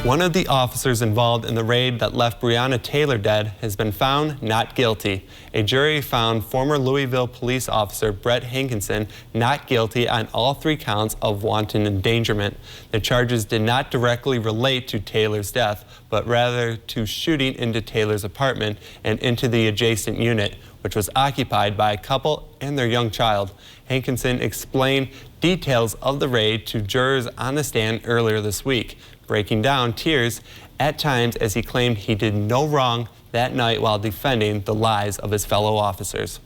One of the officers involved in the raid that left Briana Taylor dead has been found not guilty. A jury found former Louisville police officer Brett Hankinson not guilty on all 3 counts of wanton endangerment. The charges did not directly relate to Taylor's death, but rather to shooting into Taylor's apartment and into the adjacent unit, which was occupied by a couple and their young child. Hankinson explained details of the raid to jurors on the stand earlier this week, breaking down tears at times as he claimed he did no wrong that night while defending the lives of his fellow officers.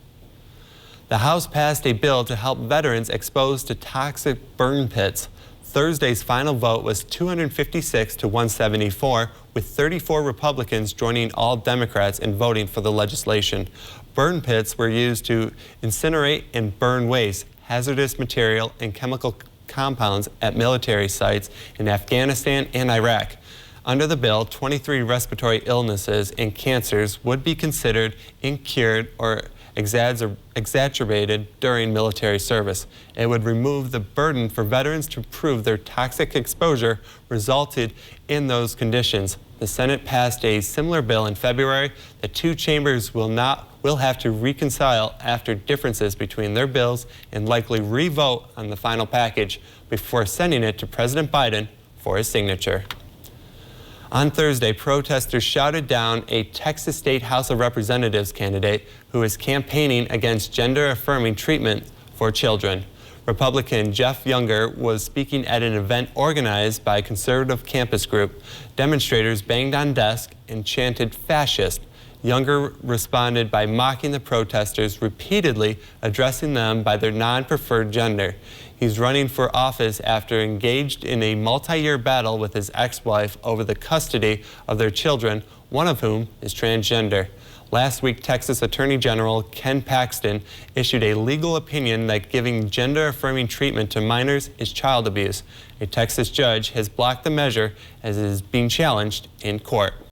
The House passed a bill to help veterans exposed to toxic burn pits. Thursday's final vote was 256 to 174, with 34 Republicans joining all Democrats in voting for the legislation. Burn pits were used to incinerate and burn waste, hazardous material, and chemical compounds at military sites in Afghanistan and Iraq. Under the bill, 23 respiratory illnesses and cancers would be considered incurred or exacerbated during military service. It would remove the burden for veterans to prove their toxic exposure resulted in those conditions. The Senate passed a similar bill in February. The 2 chambers will have to reconcile after differences between their bills and likely re-vote on the final package before sending it to President Biden for his signature. On Thursday, protesters shouted down a Texas State House of Representatives candidate who is campaigning against gender-affirming treatment for children. Republican Jeff Younger was speaking at an event organized by a conservative campus group. Demonstrators banged on desks and chanted "fascist." Younger responded by mocking the protesters, repeatedly addressing them by their non-preferred gender. He's running for office after engaged in a multi-year battle with his ex-wife over the custody of their children, one of whom is transgender. Last week, Texas Attorney General Ken Paxton issued a legal opinion that giving gender-affirming treatment to minors is child abuse. A Texas judge has blocked the measure as it is being challenged in court.